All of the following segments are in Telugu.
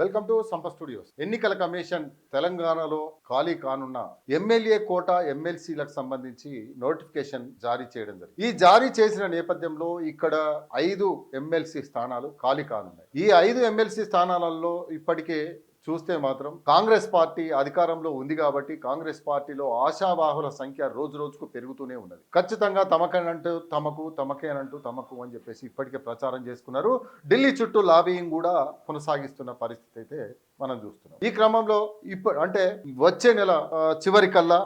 Welcome to Sampath studios. ఎన్నికల కమిషన్ తెలంగాణలో ఖాళీ కానున్న ఎమ్మెల్యే కోటా ఎమ్మెల్సీలకు సంబంధించి నోటిఫికేషన్ జారీ చేయడం జరిగింది. ఈ జారీ చేసిన నేపథ్యంలో ఇక్కడ 5 ఎమ్మెల్సీ స్థానాలు ఖాళీ కానున్నాయి. ఈ 5 ఎమ్మెల్సీ స్థానాలలో ఇప్పటికే చూస్తే మాత్రం కాంగ్రెస్ పార్టీ అధికారంలో ఉంది కాబట్టి కాంగ్రెస్ పార్టీలో ఆశావాహుల సంఖ్య రోజు రోజుకు పెరుగుతూనే ఉన్నది. ఖచ్చితంగా తమకేనంటూ తమకు అని చెప్పేసి ఇప్పటికే ప్రచారం చేసుకున్నారు. ఢిల్లీ చుట్టూ లాబియింగ్ కూడా కొనసాగిస్తున్న పరిస్థితి అయితే మనం చూస్తున్నాం. ఈ క్రమంలో అంటే వచ్చే నెల చివరికల్లా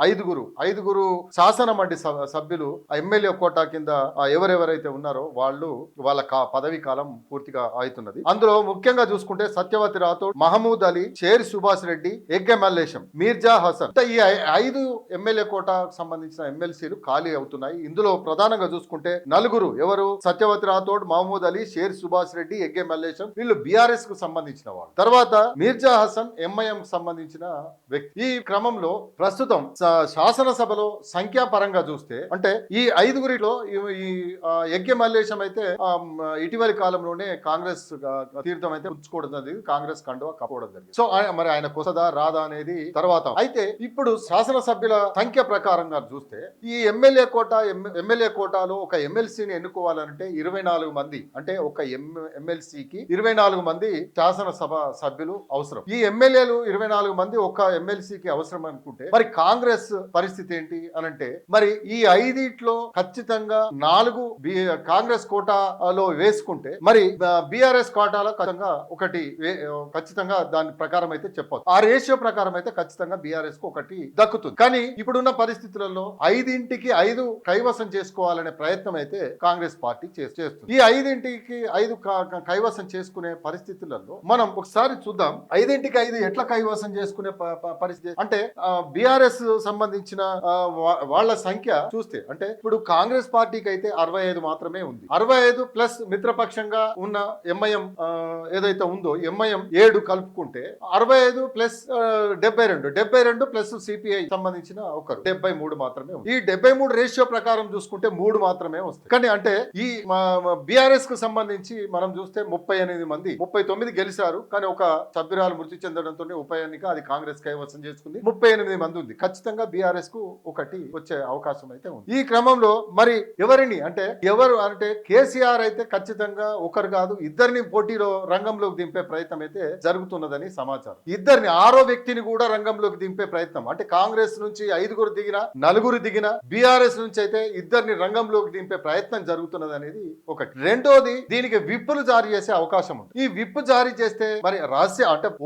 ఐదుగురు శాసన మండలి సభ్యులు ఎమ్మెల్యే కోటా కింద ఎవరెవరైతే ఉన్నారో వాళ్ళ పదవీ కాలం పూర్తిగా అవుతున్నది. అందులో ముఖ్యంగా చూసుకుంటే సత్యవతి రాథోడ్, మహమూద్ అలీ, షేర్ సుభాష్ రెడ్డి, ఎగ్గె మల్లేశం, మీర్జా హసన్, ఈ 5 ఎమ్మెల్యే కోటాకు సంబంధించిన ఎమ్మెల్సీలు ఖాళీ అవుతున్నాయి. ఇందులో ప్రధానంగా చూసుకుంటే నలుగురు ఎవరు? సత్యవతి రాథోడ్, మహమూద్ అలీ, షేర్ సుభాష్ రెడ్డి, ఎగ్గె మల్లేశం, వీళ్ళు బీఆర్ఎస్ కు సంబంధించిన వాళ్ళు. తర్వాత మీర్జా హసన్ ఎంఐఎం కు సంబంధించిన వ్యక్తి. ఈ క్రమంలో ప్రస్తుతం శాసనసభలో సంఖ్యాపరంగా చూస్తే అంటే ఈ 5గురిలో ఈ ఎగ్గె మల్లేశం అయితే ఇటీవలి కాలంలోనే కాంగ్రెస్ తీర్థం అయితే ఉంచుకోవడం జరిగింది, కాంగ్రెస్ కండువా కప్పుకోవడం జరిగింది. సో మరి ఆయన కొసదా రాదా అనేది తర్వాత. అయితే ఇప్పుడు శాసనసభ్యుల సంఖ్య ప్రకారంగా చూస్తే ఈ ఎమ్మెల్యే కోటాలో ఒక ఎమ్మెల్సీని ఎన్నుకోవాలంటే 24 మంది, అంటే ఒక ఎమ్మెల్సీకి 24 మంది శాసనసభ సభ్యులు అవసరం. ఈ ఎమ్మెల్యేలు 24 మంది ఒక ఎమ్మెల్సీకి అవసరం అనుకుంటే మరి కాంగ్రెస్ పరిస్థితి ఏంటి అనంటే మరి ఈ 5 ఖచ్చితంగా 4 కాంగ్రెస్ కోటాలో వేసుకుంటే మరి బీఆర్ఎస్ కోటాలో ఖచ్చితంగా దాని ప్రకారం అయితే చెప్పవచ్చు. ఆ రేషియో ప్రకారం అయితే ఖచ్చితంగా బీఆర్ఎస్ కు ఒకటి దక్కుతుంది. కానీ ఇప్పుడున్న పరిస్థితులలో 5కి 5 కైవసం చేసుకోవాలనే ప్రయత్నం అయితే కాంగ్రెస్ పార్టీ చేస్తుంది. ఈ 5కి 5 కైవసం చేసుకునే పరిస్థితులలో మనం ఒకసారి చూద్దాం. 5కి 5 ఎట్లా కైవసం చేసుకునే పరిస్థితి అంటే బీఆర్ఎస్ సంబంధించిన వాళ్ళ సంఖ్య చూస్తే అంటే ఇప్పుడు కాంగ్రెస్ పార్టీకి అయితే 65 మాత్రమే ఉంది. 65 ప్లస్ మిత్రపక్షంగా ఉన్న ఎంఐఎం ఏదైతే ఉందో ఎంఐఎం 7 కలుపుకుంటే 65 ప్లస్ 72 ప్లస్ సిపిఐ సంబంధించిన ఒకరు 73 మాత్రమే ఉంది. ఈ 73 రేషియో ప్రకారం చూసుకుంటే 3 మాత్రమే వస్తాయి. కానీ అంటే ఈ బీఆర్ఎస్ కు సంబంధించి మనం చూస్తే 38 మంది 39 గెలిచారు. కానీ ఒక సభ్యురాలు మృతి చెందడంతో ఉప ఎన్నిక అది కాంగ్రెస్ కైవసం చేసుకుంది. 38 మంది ఉంది. ఖచ్చితంగా బీఆర్ఎస్ కు ఒకటి వచ్చే అవకాశం అయితే ఉంది. ఈ క్రమంలో మరి ఎవరు అంటే కేసీఆర్ అయితే ఖచ్చితంగా ఒకరు కాదు, ఇద్దరిని పోటీలో రంగంలోకి దింపే ప్రయత్నం అయితే జరుగుతున్నదని సమాచారం. ఇద్దరిని 6వ వ్యక్తిని కూడా రంగంలోకి దింపే ప్రయత్నం అంటే కాంగ్రెస్ నుంచి 5 దిగిన 4 దిగిన బీఆర్ఎస్ నుంచి అయితే ఇద్దరిని రంగంలోకి దింపే ప్రయత్నం జరుగుతున్నది అనేది ఒకటి. రెండోది దీనికి విప్పులు జారీ చేసే అవకాశం ఉంది. ఈ విప్పు జారీ చేస్తే మరి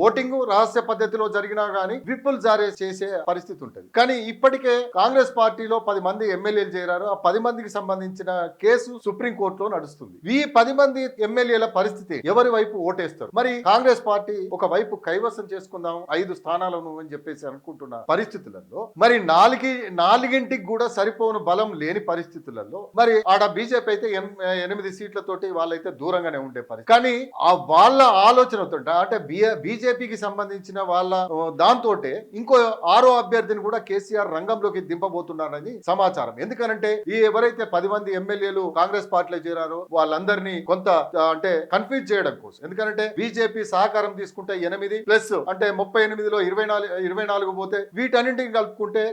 ఓటింగ్ రహస్య పద్ధతిలో జరిగినా గానీ విప్పులు జారీ చేసే పరిస్థితి ఉంటుంది. కానీ ఇప్పటికే కాంగ్రెస్ పార్టీలో 10 మంది ఎమ్మెల్యేలు చేరారు. ఆ 10 మందికి సంబంధించిన కేసు సుప్రీంకోర్టులో నడుస్తుంది. ఈ 10 మంది ఎమ్మెల్యేల పరిస్థితి ఎవరి వైపు ఓటేస్తారు? మరి కాంగ్రెస్ పార్టీ ఒక వైపు కైవసం చేసుకుందాం 5 స్థానాలను అని చెప్పేసి అనుకుంటున్న పరిస్థితులలో మరి 4కి కూడా సరిపోను బలం లేని పరిస్థితులలో మరి ఆడ బీజేపీ అయితే 8 సీట్లతోటి వాళ్ళైతే దూరంగానే ఉండే పరిస్థితి. కానీ ఆ వాళ్ళ ఆలోచనతో అంటే బీజేపీకి సంబంధించిన వాళ్ళ దాంతో ఇంకో 6వ అభ్యర్థిని కూడా కేసీఆర్ రంగంలోకి దింపబోతున్నారని సమాచారం. ఎందుకనంటే ఈ ఎవరైతే 10 మంది ఎమ్మెల్యేలు కాంగ్రెస్ పార్టీలో చేరారో వాళ్ళందరినీ కొంత అంటే కన్ఫ్యూజ్ చేయడం కోసం. ఎందుకంటే బీజేపీ సహకారం తీసుకుంటే 8 ప్లస్ అంటే 38లో 24 పోతే వీటన్నింటిని కలుపుకుంటే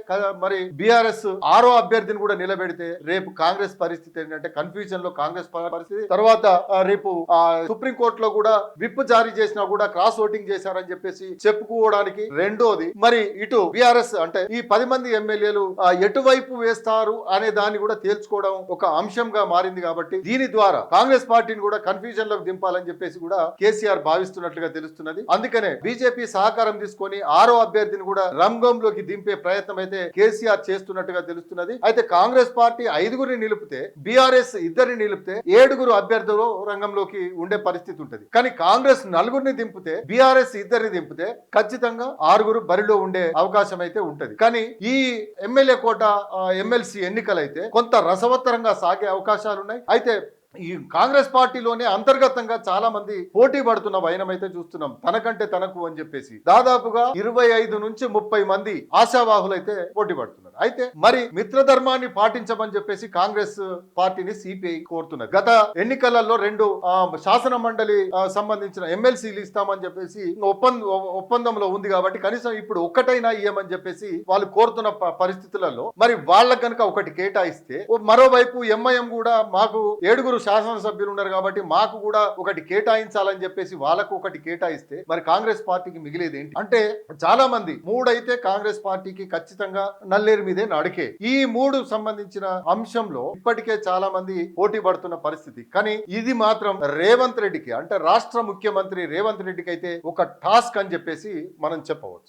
మరి బీఆర్ఎస్ 6వ అభ్యర్థిని కూడా నిలబెడితే రేపు కాంగ్రెస్ పరిస్థితి ఏంటంటే కన్ఫ్యూజన్ లో కాంగ్రెస్ పరిస్థితి. తర్వాత రేపు సుప్రీంకోర్టులో కూడా విప్ జారీ చేసినా కూడా క్రాస్ ఓటింగ్ చేశారని చెప్పేసి చెప్పుకోవడానికి. రెండోది మరి ఇటు బీఆర్ఎస్ అంటే ఈ 10 మంది ఎమ్మెల్యేలు ఎటువైపు వేస్తారు అనే దాన్ని కూడా తేల్చుకోవడం ఒక అంశంగా మారింది. కాబట్టి దీని ద్వారా కాంగ్రెస్ పార్టీని కూడా కన్ఫ్యూజన్ లోకి దింపాలని చెప్పేసి కూడా కేసీఆర్ భావిస్తున్నట్లుగా తెలుస్తున్నది. అందుకనే బీజేపీ సహకారం తీసుకొని 6వ అభ్యర్థిని కూడా రంగంలోకి దింపే ప్రయత్నం అయితే కేసీఆర్ చేస్తున్నట్టుగా తెలుస్తున్నది. అయితే కాంగ్రెస్ పార్టీ 5గురిని నిలిపితే బీఆర్ఎస్ 2 నిలిపితే 7 అభ్యర్థులు రంగంలోకి ఉండే పరిస్థితి ఉంటుంది. కానీ కాంగ్రెస్ 4 దింపితే బీఆర్ఎస్ 2 దింపితే ఖచ్చితంగా 6 బరిలో ఉండే అవకాశం అయితే ఉంటది. కానీ ఈ ఎమ్మెల్యే కోట ఎమ్మెల్సీ ఎన్నికలైతే కొంత రసవత్తరంగా సాగే అవకాశాలు ఉన్నాయి. అయితే ఈ కాంగ్రెస్ పార్టీలోనే అంతర్గతంగా చాలా మంది పోటీ పడుతున్న వైనం అయితే చూస్తున్నాం. తనకంటే తనకు అని చెప్పేసి దాదాపుగా 25 నుంచి 30 మంది ఆశావాహులైతే పోటీ పడుతున్నారు. చెప్తున్నారు. అయితే మరి మిత్రధర్మాన్ని పాటించమని చెప్పేసి కాంగ్రెస్ పార్టీని సిపిఐ కోరుతున్నారు. గత ఎన్నికలలో 2 శాసన మండలి సంబంధించిన ఎమ్మెల్సీలు ఇస్తామని చెప్పేసి ఒప్పందంలో ఉంది కాబట్టి కనీసం ఇప్పుడు ఒక్కటైనా ఇయ్యమని చెప్పేసి వాళ్ళు కోరుతున్న పరిస్థితులలో మరి వాళ్ళకి కనుక ఒకటి కేటాయిస్తే, మరోవైపు ఎంఐఎం కూడా మాకు 7 శాసనసభ్యులు ఉన్నారు కాబట్టి మాకు కూడా ఒకటి కేటాయించాలని చెప్పేసి వాళ్ళకు ఒకటి కేటాయిస్తే మరి కాంగ్రెస్ పార్టీకి మిగిలేది ఏంటి అంటే చాలా మంది 3 అయితే కాంగ్రెస్ పార్టీకి ఖచ్చితంగా నల్లేరు మీదే నడికే. ఈ 3 సంబంధించిన అంశంలో ఇప్పటికే చాలా మంది పోటీ పడుతున్న పరిస్థితి. కానీ ఇది మాత్రం రేవంత్ రెడ్డికి అంటే రాష్ట్ర ముఖ్యమంత్రి రేవంత్ రెడ్డికి అయితే ఒక టాస్క్ అని చెప్పేసి మనం చెప్పవచ్చు.